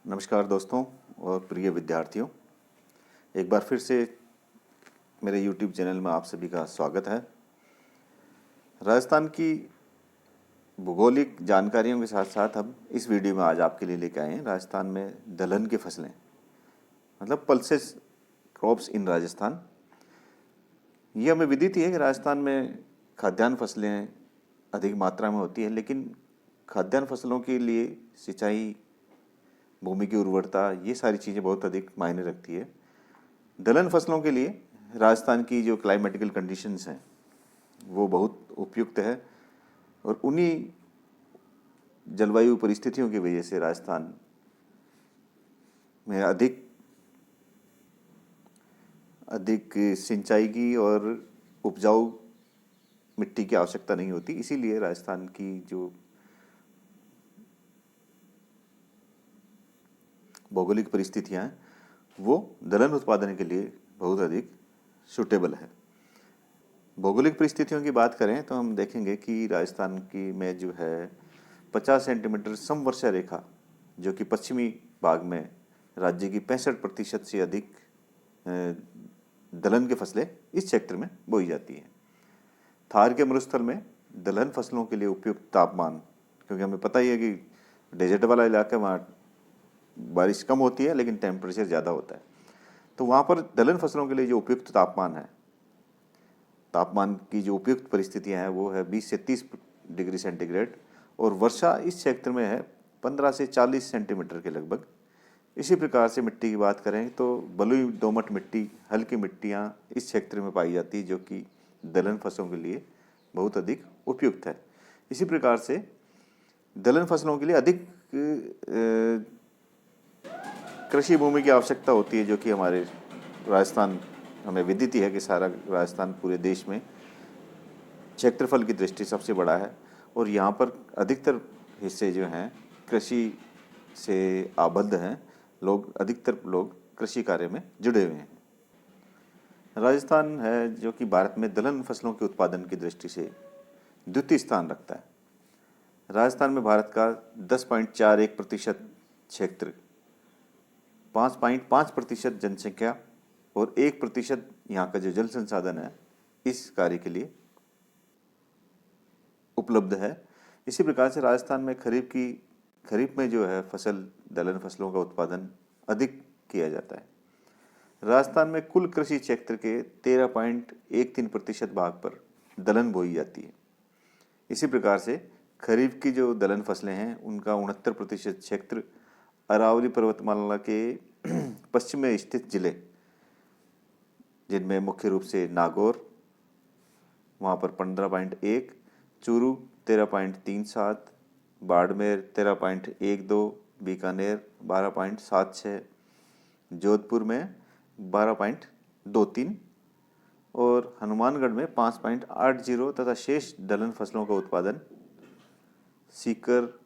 नमस्कार दोस्तों और प्रिय विद्यार्थियों। एक बार फिर से मेरे YouTube चैनल में आप सभी का स्वागत है। राजस्थान की भूगोलिक जानकारियों के साथ साथ हम इस वीडियो में आज आपके लिए लेकर आए हैं राजस्थान में दलहन की फसलें, मतलब पल्सेस क्रॉप्स इन राजस्थान। ये हमें विदित ही है कि राजस्थान में खाद्यान्न फसलें अधिक मात्रा में होती है, लेकिन खाद्यान्न फसलों के लिए सिंचाई, भूमि की उर्वरता, ये सारी चीज़ें बहुत अधिक मायने रखती है। दलहन फसलों के लिए राजस्थान की जो क्लाइमेटिकल कंडीशंस हैं वो बहुत उपयुक्त है और उन्हीं जलवायु परिस्थितियों की वजह से राजस्थान में अधिक सिंचाई की और उपजाऊ मिट्टी की आवश्यकता नहीं होती। इसीलिए राजस्थान की जो भौगोलिक परिस्थितियाँ हैं वो दलहन उत्पादन के लिए बहुत अधिक सूटेबल है। भौगोलिक परिस्थितियों की बात करें तो हम देखेंगे कि राजस्थान की में जो है 50 सेंटीमीटर समवर्षा रेखा, जो कि पश्चिमी भाग में राज्य की 65% से अधिक दलहन की फसलें इस क्षेत्र में बोई जाती हैं। थार के मरुस्थल में दलहन फसलों के लिए उपयुक्त तापमान, क्योंकि हमें पता ही है कि डेजर्ट वाला इलाका, वहाँ बारिश कम होती है लेकिन टेम्परेचर ज़्यादा होता है, तो वहाँ पर दलहन फसलों के लिए जो उपयुक्त तापमान है, तापमान की जो उपयुक्त परिस्थितियाँ हैं वो है 20 से 30 डिग्री सेंटीग्रेड, और वर्षा इस क्षेत्र में है 15 से 40 सेंटीमीटर के लगभग। इसी प्रकार से मिट्टी की बात करें तो बलुई दोमट मिट्टी, हल्की मिट्टियाँ इस क्षेत्र में पाई जाती है, जो कि दलहन फसलों के लिए बहुत अधिक उपयुक्त है। इसी प्रकार से दलहन फसलों के लिए अधिक कृषि भूमि की आवश्यकता होती है, जो कि हमारे राजस्थान, हमें विदित ही है कि सारा राजस्थान पूरे देश में क्षेत्रफल की दृष्टि सबसे बड़ा है और यहाँ पर अधिकतर हिस्से जो हैं कृषि से आबद्ध हैं। अधिकतर लोग कृषि कार्य में जुड़े हुए हैं। राजस्थान है जो कि भारत में दलहन फसलों के उत्पादन की दृष्टि से द्वितीय स्थान रखता है। राजस्थान में भारत का 10.41% क्षेत्र, 5.5% जनसंख्या और 1% यहाँ का जो जल संसाधन है इस कार्य के लिए उपलब्ध है। इसी प्रकार से राजस्थान में खरीफ में जो है फसल, दलहन फसलों का उत्पादन अधिक किया जाता है। राजस्थान में कुल कृषि क्षेत्र के 13.13% भाग पर दलहन बोई जाती है। इसी प्रकार से खरीफ की जो दलहन फसलें हैं उनका 69% क्षेत्र अरावली पर्वतमाला के पश्चिम में स्थित जिले, जिनमें मुख्य रूप से नागौर, वहाँ पर 15.1, चूरू 13.37, बाड़मेर 13.12, बीकानेर 12.76, जोधपुर में 12.23 और हनुमानगढ़ में 5.80 तथा शेष दलहन फसलों का उत्पादन सीकर,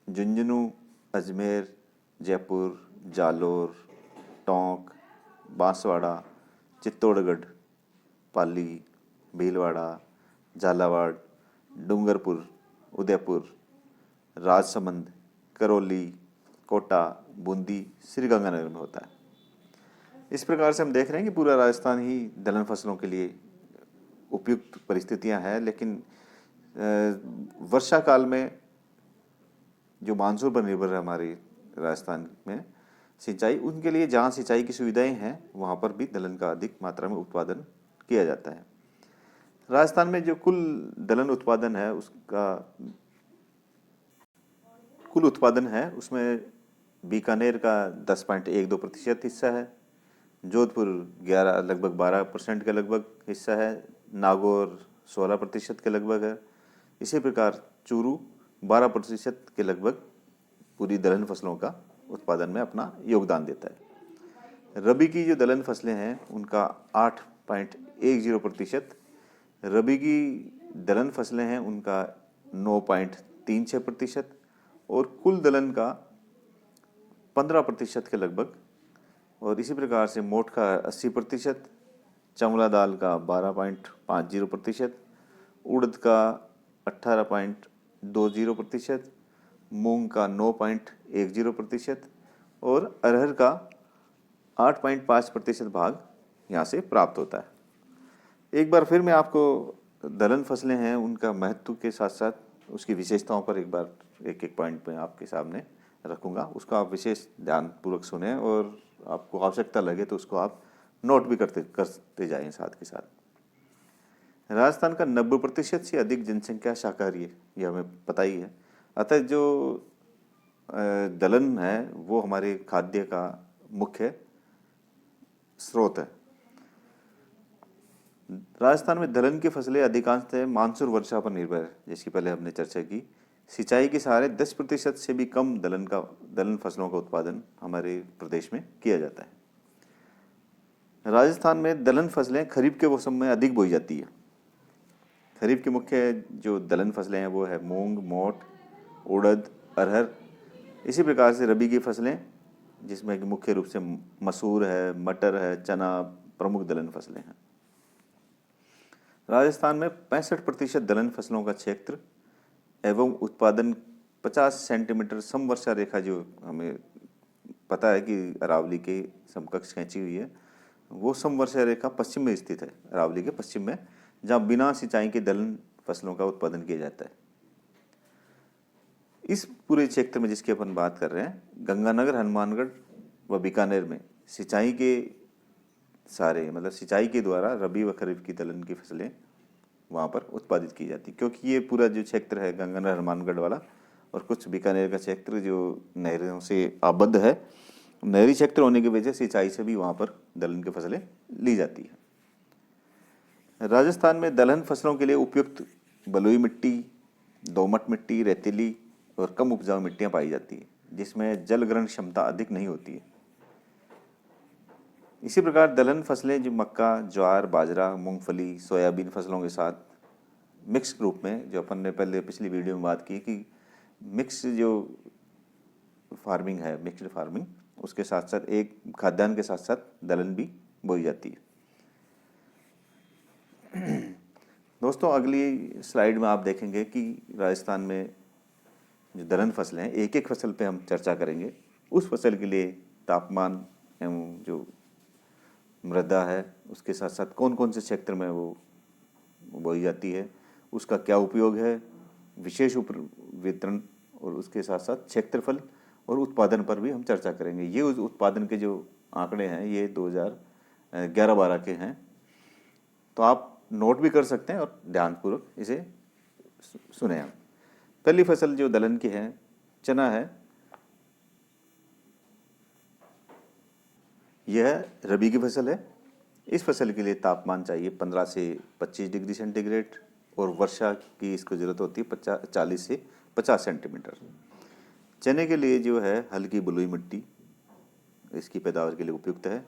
झुंझुनू, अजमेर, जयपुर, जालोर, टोंक, बांसवाड़ा, चित्तौड़गढ़, पाली, भीलवाड़ा, झालावाड़, डूंगरपुर, उदयपुर, राजसमंद, करौली, कोटा, बूंदी, श्रीगंगानगर में होता है। इस प्रकार से हम देख रहे हैं कि पूरा राजस्थान ही दलहन फसलों के लिए उपयुक्त परिस्थितियां हैं, लेकिन वर्षा काल में जो मानसून पर निर्भर है हमारे राजस्थान में सिंचाई, उनके लिए जहाँ सिंचाई की सुविधाएं हैं वहाँ पर भी दलहन का अधिक मात्रा में उत्पादन किया जाता है। राजस्थान में जो कुल दलहन उत्पादन है उसमें बीकानेर का 10.12% हिस्सा है, जोधपुर 12% के लगभग हिस्सा है, नागौर 16% के लगभग है। इसी प्रकार चूरू 12% के लगभग पूरी दलहन फसलों का उत्पादन में अपना योगदान देता है। रबी की जो दलहन फसलें हैं उनका 8.10%, रबी की दलहन फसलें हैं उनका 9.36% और कुल दलहन का 15% के लगभग। और इसी प्रकार से मोठ का 80%, चमला दाल का 12.50%, उड़द का 18.20%, मूंग का 9.10% और अरहर का 8.5% भाग यहाँ से प्राप्त होता है। एक बार फिर मैं आपको दलहन फसलें हैं उनका महत्व के साथ साथ उसकी विशेषताओं पर एक बार एक एक पॉइंट में आपके सामने रखूँगा, उसका आप विशेष ध्यानपूर्वक सुने और आपको आवश्यकता लगे तो उसको आप नोट भी करते जाएं साथ के साथ। राजस्थान का 90% से अधिक जनसंख्या शाकाहारी है, ये हमें पता ही है। अतः जो दलहन है वो हमारे खाद्य का मुख्य स्रोत है। राजस्थान में दलहन की फसलें अधिकांशतः मानसून वर्षा पर निर्भर है, जिसकी पहले हमने चर्चा की। सिंचाई के सहारे 10% से भी कम दलहन फसलों का उत्पादन हमारे प्रदेश में किया जाता है। राजस्थान में दलहन फसलें खरीफ के मौसम में अधिक बोई जाती है। खरीफ की मुख्य जो दलहन फसलें हैं वो है मूंग, मोट, उड़द, अरहर। इसी प्रकार से रबी की फसलें जिसमें कि मुख्य रूप से मसूर है, मटर है, चना प्रमुख दलहन फसलें हैं। राजस्थान में 65% दलहन फसलों का क्षेत्र एवं उत्पादन 50 सेंटीमीटर समवर्षा रेखा, जो हमें पता है कि अरावली के समकक्ष खींची हुई है, वो समवर्षा रेखा पश्चिम में स्थित है, अरावली के पश्चिम में, जहाँ बिना सिंचाई के दलहन फसलों का उत्पादन किया जाता है। इस पूरे क्षेत्र में जिसकी अपन बात कर रहे हैं, गंगानगर, हनुमानगढ़ व बीकानेर में सिंचाई के सारे मतलब सिंचाई के द्वारा रबी व खरीफ की दलहन की फसलें वहाँ पर उत्पादित की जाती, क्योंकि ये पूरा जो क्षेत्र है गंगानगर हनुमानगढ़ वाला और कुछ बीकानेर का क्षेत्र जो नहरों से आबद्ध है, नहरी क्षेत्र होने की वजह से सिंचाई से भी वहाँ पर दलहन की फसलें ली जाती है। राजस्थान में दलहन फसलों के लिए उपयुक्त बलुई मिट्टी, दोमट मिट्टी, रेतीली और कम उपजाऊ मिट्टियाँ पाई जाती है, जिसमें जल ग्रहण क्षमता अधिक नहीं होती है। इसी प्रकार दलहन फसलें जो मक्का, ज्वार, बाजरा, मूंगफली, सोयाबीन फसलों के साथ मिक्स रूप में, जो अपन ने पहले पिछली वीडियो में बात की कि मिक्स जो फार्मिंग है, मिक्स्ड फार्मिंग, उसके साथ साथ एक खाद्यान्न के साथ साथ दलहन भी बोई जाती है। दोस्तों, अगली स्लाइड में आप देखेंगे कि राजस्थान में जो दलहन फसलें हैं, एक एक फसल पे हम चर्चा करेंगे। उस फसल के लिए तापमान एवं जो मृदा है उसके साथ साथ कौन कौन से क्षेत्र में वो बोई जाती है, उसका क्या उपयोग है, विशेष वितरण और उसके साथ साथ क्षेत्रफल और उत्पादन पर भी हम चर्चा करेंगे। ये उस उत्पादन के जो आंकड़े हैं ये 2011-12 के हैं, तो आप नोट भी कर सकते हैं और ध्यानपूर्वक इसे सुने। हम पहली फसल जो दलहन की है, चना है। यह रबी की फसल है। इस फसल के लिए तापमान चाहिए 15 से 25 डिग्री सेंटीग्रेड और वर्षा की इसको ज़रूरत होती है 40 से 50 सेंटीमीटर। चने के लिए जो है हल्की बलुई मिट्टी इसकी पैदावार के लिए उपयुक्त है।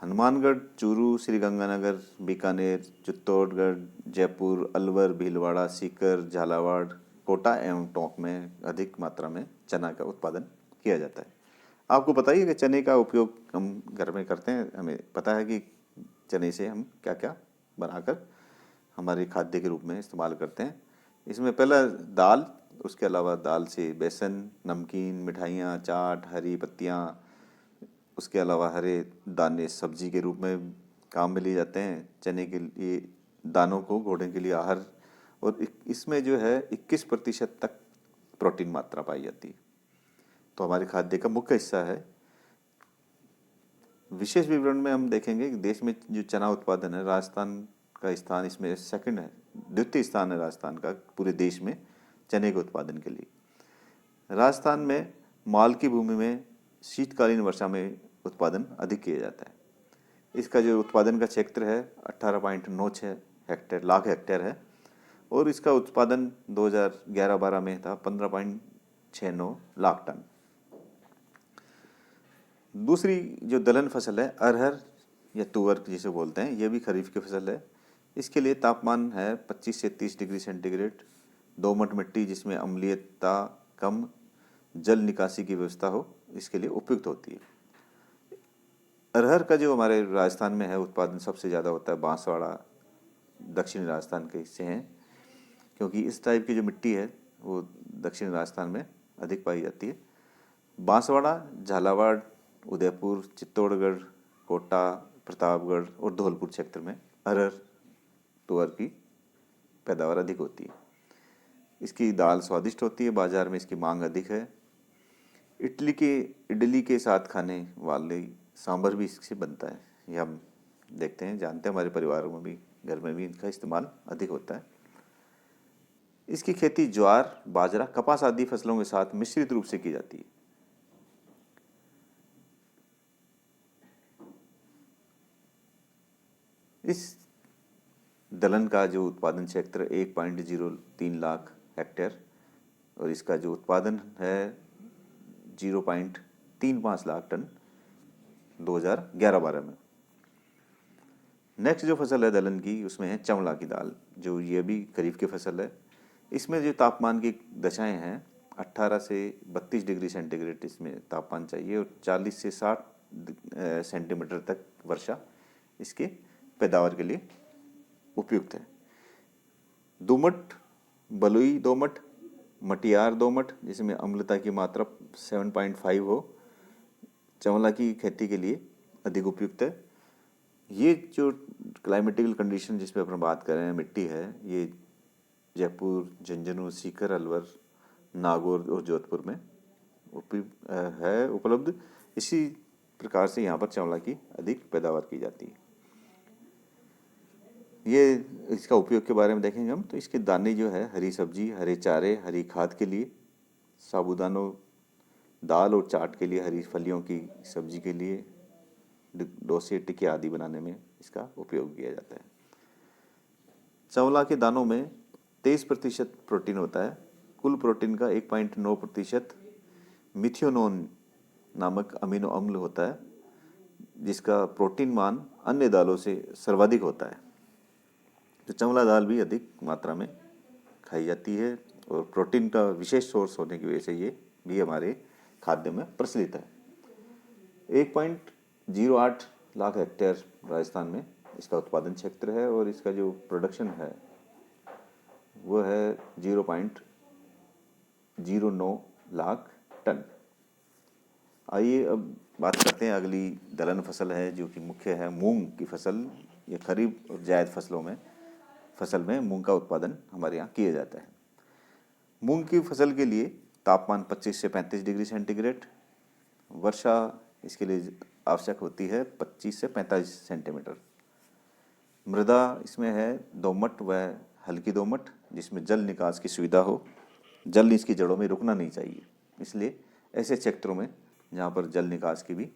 हनुमानगढ़, चूरू, श्रीगंगानगर, बीकानेर, चित्तौड़गढ़, जयपुर, अलवर, भीलवाड़ा, सीकर, झालावाड़, कोटा एवं टोंक में अधिक मात्रा में चना का उत्पादन किया जाता है। आपको पता ही है कि चने का उपयोग हम घर में करते हैं। हमें पता है कि चने से हम क्या क्या बनाकर हमारे खाद्य के रूप में इस्तेमाल करते हैं। इसमें पहला दाल, उसके अलावा दाल से बेसन, नमकीन, मिठाइयाँ, चाट, हरी पत्तियाँ, उसके अलावा हरे दाने सब्जी के रूप में काम में लिए जाते हैं। चने के लिए दानों को घोड़े के लिए आहार, और इसमें जो है 21% तक प्रोटीन मात्रा पाई जाती है, तो हमारे खाद्य का मुख्य हिस्सा है। विशेष विवरण में हम देखेंगे कि देश में जो चना उत्पादन है, राजस्थान का स्थान इसमें सेकंड है, द्वितीय स्थान है राजस्थान का पूरे देश में चने के उत्पादन के लिए। राजस्थान में माल की भूमि में शीतकालीन वर्षा में उत्पादन अधिक किया जाता है। इसका जो उत्पादन का क्षेत्र है 18.96 लाख हेक्टेयर है और इसका उत्पादन 2011-12 में था 15.69 लाख टन। दूसरी जो दलहन फसल है अरहर या तुअर जिसे बोलते हैं, ये भी खरीफ की फसल है। इसके लिए तापमान है 25 से 30 डिग्री सेंटीग्रेड, दोमट मिट्टी जिसमें अम्लीयता कम, जल निकासी की व्यवस्था हो, इसके लिए उपयुक्त होती है। अरहर का जो हमारे राजस्थान में है उत्पादन सबसे ज़्यादा होता है बांसवाड़ा, दक्षिणी राजस्थान के हिस्से हैं, क्योंकि इस टाइप की जो मिट्टी है वो दक्षिणी राजस्थान में अधिक पाई जाती है। बांसवाड़ा, झालावाड़, उदयपुर, चित्तौड़गढ़, कोटा, प्रतापगढ़ और धौलपुर क्षेत्र में अरहर तुअर की पैदावार अधिक होती है। इसकी दाल स्वादिष्ट होती है, बाजार में इसकी मांग अधिक है। इडली के साथ खाने वाले सांभर भी इससे बनता है, ये हम देखते हैं, जानते हैं, हमारे परिवारों में भी, घर में भी इनका इस्तेमाल अधिक होता है। इसकी खेती ज्वार, बाजरा, कपास आदि फसलों के साथ मिश्रित रूप से की जाती है। इस दलहन का जो उत्पादन क्षेत्र 1.03 लाख हेक्टेयर और इसका जो उत्पादन है 0.35 लाख टन 2011-12 में। नेक्स्ट जो फसल है दलहन की, उसमें है चंवला की दाल, जो ये भी खरीफ की फसल है। इसमें जो तापमान की दशाएं हैं 18 से 32 डिग्री सेंटीग्रेड इसमें तापमान चाहिए और 40 से 60 सेंटीमीटर तक वर्षा इसके पैदावार के लिए उपयुक्त है। दोमट, बलुई दोमट, मटियार दोमट जिसमें अम्लता की मात्रा 7.5 हो, चंवला की खेती के लिए अधिक उपयुक्त है। ये जो क्लाइमेटिकल कंडीशन जिस पे अपन बात कर रहे हैं, मिट्टी है, ये जयपुर, झुंझुनू, सीकर, अलवर, नागौर और जोधपुर में है उपलब्ध। इसी प्रकार से यहाँ पर चंवला की अधिक पैदावार की जाती है। ये इसका उपयोग के बारे में देखेंगे हम, तो इसके दाने जो है हरी सब्जी, हरे चारे, हरी खाद के लिए, साबूदानों, दाल और चाट के लिए, हरी फलियों की सब्जी के लिए, डोसे, टिक्के आदि बनाने में इसका उपयोग किया जाता है। चंवला के दानों में 23% प्रोटीन होता है। कुल प्रोटीन का 1.9% मिथियोनोन नामक अमीनो अम्ल होता है, जिसका प्रोटीन मान अन्य दालों से सर्वाधिक होता है। तो चंवला दाल भी अधिक मात्रा में खाई जाती है और प्रोटीन का विशेष सोर्स होने की वजह से ये भी हमारे खाद्य में प्रचलित है। 1.08 लाख हेक्टेयर राजस्थान में इसका उत्पादन क्षेत्र है और इसका जो प्रोडक्शन है वो है 0.09 लाख टन। आइए अब बात करते हैं अगली दलहन फसल है जो कि मुख्य है मूंग की फसल। ये खरीफ और जायद फसल में मूंग का उत्पादन हमारे यहाँ किया जाता है। मूंग की फसल के लिए तापमान 25 से 35 डिग्री सेंटीग्रेड, वर्षा इसके लिए आवश्यक होती है 25 से 45 सेंटीमीटर। मृदा इसमें है दोमट व हल्की दोमट, जिसमें जल निकास की सुविधा हो, जल इसकी जड़ों में रुकना नहीं चाहिए, इसलिए ऐसे क्षेत्रों में जहाँ पर जल निकास की भी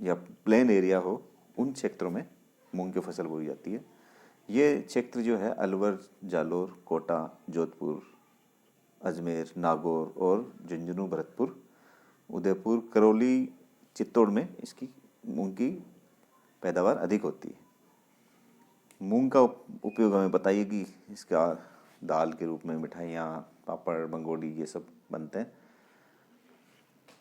या प्लेन एरिया हो, उन क्षेत्रों में मूंग की फसल बोई जाती है। ये क्षेत्र जो है अलवर, जालोर, कोटा, जोधपुर, अजमेर, नागौर और झुंझुनू, भरतपुर, उदयपुर, करौली, चित्तौड़ में इसकी मूंग की पैदावार अधिक होती है। मूंग का उपयोग हमें बताइए कि इसका दाल के रूप में मिठाइयाँ, पापड़, मंगोड़ी ये सब बनते हैं।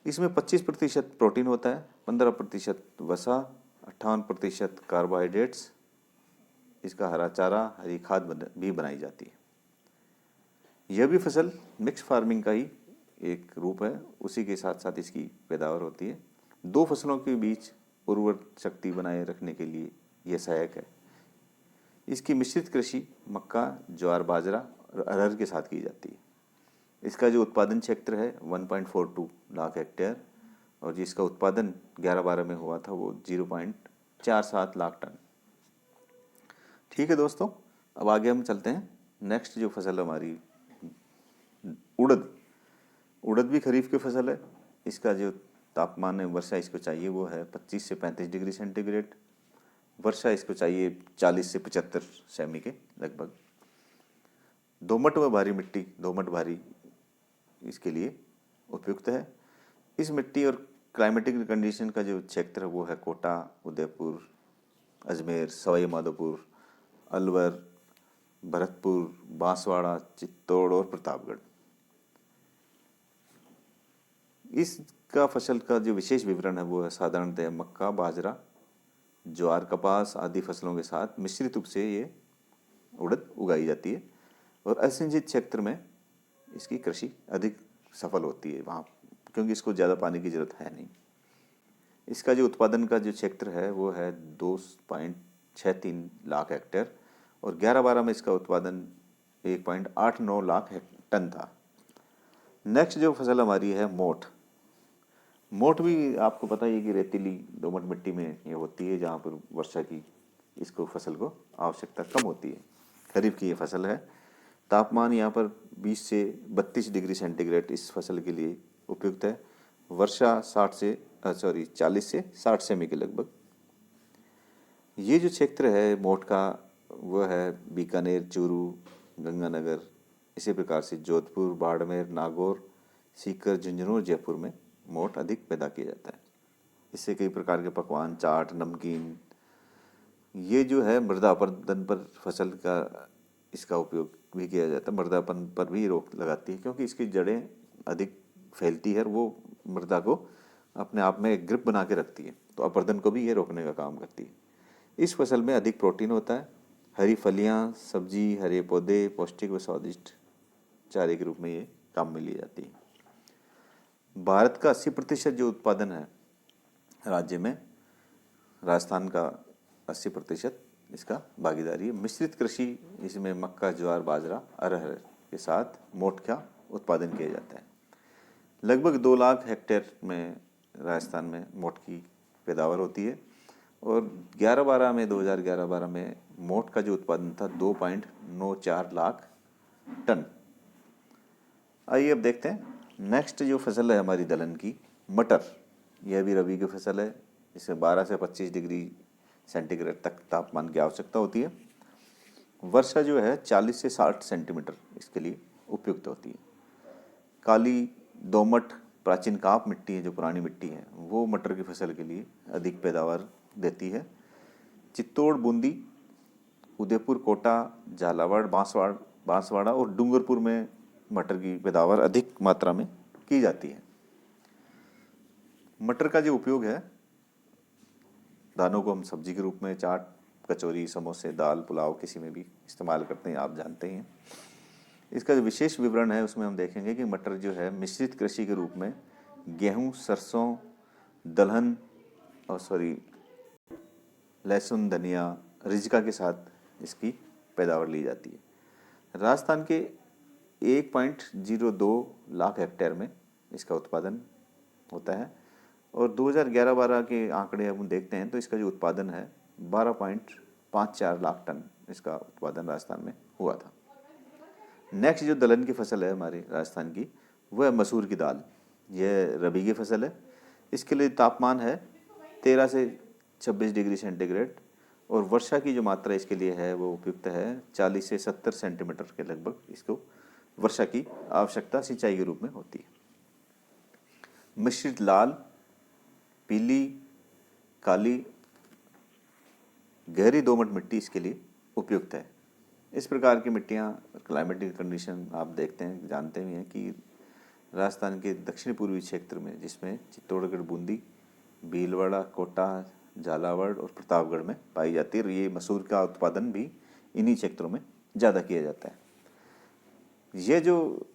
इसमें 25% प्रोटीन होता है, 15% वसा, 58% कार्बोहाइड्रेट्स। इसका हरा चारा, हरी खाद भी बनाई जाती है। यह भी फसल मिक्स फार्मिंग का ही एक रूप है, उसी के साथ साथ इसकी पैदावार होती है। दो फसलों के बीच उर्वर शक्ति बनाए रखने के लिए यह सहायक है। इसकी मिश्रित कृषि मक्का, ज्वार, बाजरा और अरहर के साथ की जाती है। इसका जो उत्पादन क्षेत्र है 1.42 लाख हेक्टेयर और जिसका उत्पादन 11-12 में हुआ था वो 0.47 लाख टन। ठीक है दोस्तों, अब आगे हम चलते हैं। नेक्स्ट जो फसल हमारी उड़द भी खरीफ की फसल है। इसका जो तापमान है, वर्षा इसको चाहिए वो है 25 से 35 डिग्री सेंटीग्रेड, वर्षा इसको चाहिए 40 से 75 सेमी के लगभग। दोमट व भारी मिट्टी, दोमट भारी इसके लिए उपयुक्त है। इस मिट्टी और क्लाइमेटिक कंडीशन का जो क्षेत्र है वो है कोटा, उदयपुर, अजमेर, सवाई माधोपुर, अलवर, भरतपुर, बांसवाड़ा, चित्तौड़ और प्रतापगढ़। इसका फसल का जो विशेष विवरण है वो है साधारणतः मक्का, बाजरा, ज्वार, कपास आदि फसलों के साथ मिश्रित रूप से ये उड़द उगाई जाती है और असिंचित क्षेत्र में इसकी कृषि अधिक सफल होती है वहाँ, क्योंकि इसको ज़्यादा पानी की ज़रूरत है नहीं। इसका जो उत्पादन का जो क्षेत्र है वो है 2.63 लाख हेक्टेयर, और 11-12 में इसका उत्पादन 1.89 लाख टन था। नेक्स्ट जो फसल हमारी है मोठ। मोठ भी आपको पता ही है कि रेतीली दोमट मिट्टी में ये होती है, जहाँ पर वर्षा की इसको फसल को आवश्यकता कम होती है। खरीफ की ये फसल है। तापमान यहाँ पर 20 से 32 डिग्री सेंटीग्रेड इस फसल के लिए उपयुक्त है। वर्षा 40 से 60 सेमी के लगभग। ये जो क्षेत्र है मोठ का वह है बीकानेर, चूरू, गंगानगर, इसी प्रकार से जोधपुर, बाड़मेर, नागौर, सीकर, झुंझुनू और जयपुर में मोठ अधिक पैदा किया जाता है। इससे कई प्रकार के पकवान, चाट, नमकीन, ये जो है मृदा अपरदन पर फसल का इसका उपयोग भी किया जाता है। मृदापन पर भी रोक लगाती है, क्योंकि इसकी जड़ें अधिक फैलती है और वो मृदा को अपने आप में एक ग्रिप बना के रखती है, तो अपरदन को भी ये रोकने का काम करती है। इस फसल में अधिक प्रोटीन होता है। हरी फलियां, सब्जी, हरे पौधे पौष्टिक व स्वादिष्ट चारे के रूप में ये काम में ली जाती है। भारत का 80% जो उत्पादन है राज्य में, राजस्थान का 80% इसका भागीदारी है। मिश्रित कृषि, इसमें मक्का, ज्वार, बाजरा, अरहर के साथ मोठ का उत्पादन किया जाता है। लगभग 2 लाख हेक्टेयर में राजस्थान में मोठ की पैदावार होती है, और 2011-12 में मोठ का जो उत्पादन था 2.94 लाख टन। आइए अब देखते हैं नेक्स्ट जो फसल है हमारी दलहन की, मटर। यह भी रबी की फसल है। इसमें 12 से 25 डिग्री सेंटीग्रेड तक तापमान की आवश्यकता होती है। वर्षा जो है 40 से 60 सेंटीमीटर इसके लिए उपयुक्त होती है। काली दोमट प्राचीन काप मिट्टी है, जो पुरानी मिट्टी है, वो मटर की फसल के लिए अधिक पैदावार देती है। चित्तौड़, बूंदी, उदयपुर, कोटा, झालावाड़, बांसवाड़ा और डूंगरपुर में मटर की पैदावार अधिक मात्रा में की जाती है। मटर का जो उपयोग है, दानों को हम सब्जी के रूप में चाट, कचौरी, समोसे, दाल, पुलाव किसी में भी इस्तेमाल करते हैं, आप जानते ही हैं। इसका जो विशेष विवरण है उसमें हम देखेंगे कि मटर जो है मिश्रित कृषि के रूप में गेहूं, सरसों, दलहन लहसुन, धनिया, रिजिका के साथ इसकी पैदावार ली जाती है। राजस्थान के 1.02 लाख हेक्टेयर में इसका उत्पादन होता है, और 2011-12 के आंकड़े हम देखते हैं तो इसका जो उत्पादन है 12.54 लाख टन इसका उत्पादन राजस्थान में हुआ था। नेक्स्ट जो दलहन की फसल है हमारी राजस्थान की, वह है मसूर की दाल। यह रबी की फसल है। इसके लिए तापमान है 13 से 26 डिग्री सेंटीग्रेड, और वर्षा की जो मात्रा इसके लिए है वो उपयुक्त है। 40 से 70 सेंटीमीटर के लगभग इसको वर्षा की आवश्यकता सिंचाई के रूप में होती है। मिश्रित लाल, पीली, काली, गहरी दोमट मिट्टी इसके लिए उपयुक्त है। इस प्रकार की मिट्टियाँ, क्लाइमेटिक कंडीशन आप देखते हैं, जानते भी हैं कि राजस्थान के दक्षिण पूर्वी क्षेत्र में, जिसमें चित्तौड़गढ़, बूंदी, भीलवाड़ा, कोटा, झालावाड़ और प्रतापगढ़ में पाई जाती है। ये मसूर का उत्पादन भी इन्हीं क्षेत्रों में ज़्यादा किया जाता है। ये जो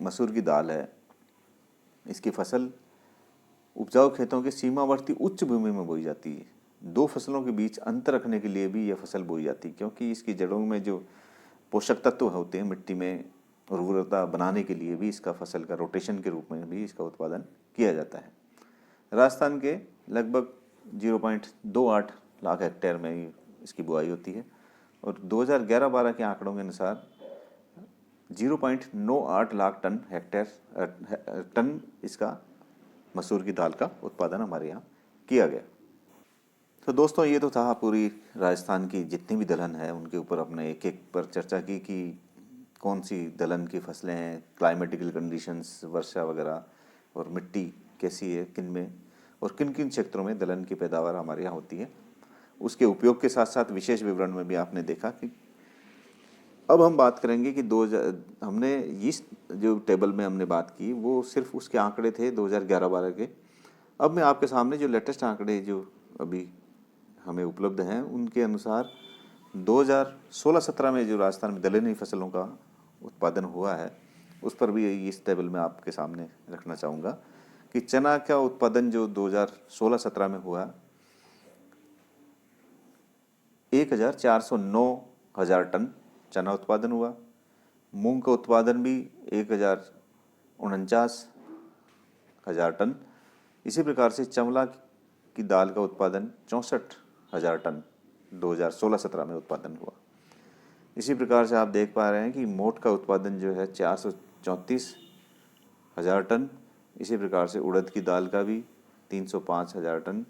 मसूर की दाल है, इसकी फसल उपजाऊ खेतों के सीमावर्ती उच्च भूमि में बोई जाती है। 2 फसलों के बीच अंतर रखने के लिए भी यह फसल बोई जाती है, क्योंकि इसकी जड़ों में जो पोषक तत्व होते हैं मिट्टी में उर्वरता बनाने के लिए भी इसका फसल का रोटेशन के रूप में भी इसका उत्पादन किया जाता है। राजस्थान के लगभग 0.28 लाख हेक्टेयर में इसकी बुआई होती है, और 2011-12 के आंकड़ों के अनुसार 0.98 लाख टन इसका मसूर की दाल का उत्पादन हमारे यहाँ किया गया। तो दोस्तों, ये तो था पूरी राजस्थान की जितनी भी दलहन है उनके ऊपर अपने एक एक पर चर्चा की कि कौन सी दलहन की फसलें हैं, क्लाइमेटिकल कंडीशंस, वर्षा वगैरह, और मिट्टी कैसी है, किन में और किन किन क्षेत्रों में दलहन की पैदावार हमारे यहाँ होती है। उसके उपयोग के साथ साथ विशेष विवरण में भी आपने देखा कि अब हम बात करेंगे कि हमने इस जो टेबल में हमने बात की वो सिर्फ उसके आंकड़े थे 2011-12 के। अब मैं आपके सामने जो लेटेस्ट आंकड़े जो अभी हमें उपलब्ध हैं उनके अनुसार 2016-17 में जो राजस्थान में दलहनी फसलों का उत्पादन हुआ है उस पर भी इस टेबल में आपके सामने रखना चाहूँगा कि चना का उत्पादन जो 2016-17 में हुआ 1,409 हजार टन चना उत्पादन हुआ। मूंग का उत्पादन भी 1,49 हजार टन। इसी प्रकार से चंवला की दाल का उत्पादन 64,000 टन 2016-17 में उत्पादन हुआ। इसी प्रकार से आप देख पा रहे हैं कि मोट का उत्पादन जो है 434 हजार टन। इसी प्रकार से उड़द की दाल का भी 305 हजार टन।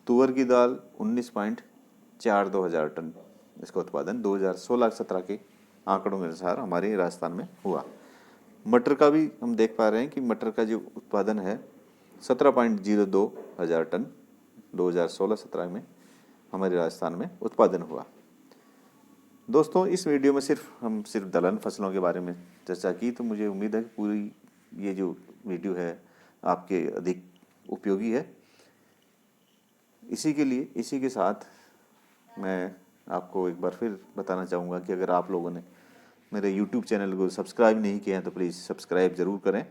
तुअर की दाल 19.42 हजार टन इसका उत्पादन 2016-17 के आंकड़ों के अनुसार हमारे राजस्थान में हुआ। मटर का भी हम देख पा रहे हैं कि मटर का जो उत्पादन है 17.02 हजार टन 2016-17 में हमारे राजस्थान में उत्पादन हुआ। दोस्तों, इस वीडियो में हम सिर्फ दलहन फसलों के बारे में चर्चा की, तो मुझे उम्मीद है कि पूरी ये जो वीडियो है आपके अधिक उपयोगी है। इसी के साथ मैं आपको एक बार फिर बताना चाहूँगा कि अगर आप लोगों ने मेरे YouTube चैनल को सब्सक्राइब नहीं किया है तो प्लीज़ सब्सक्राइब ज़रूर करें,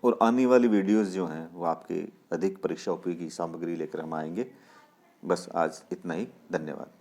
और आने वाली वीडियोस जो हैं वो आपके अधिक परीक्षा उपयोगी सामग्री लेकर हम आएंगे। बस आज इतना ही, धन्यवाद।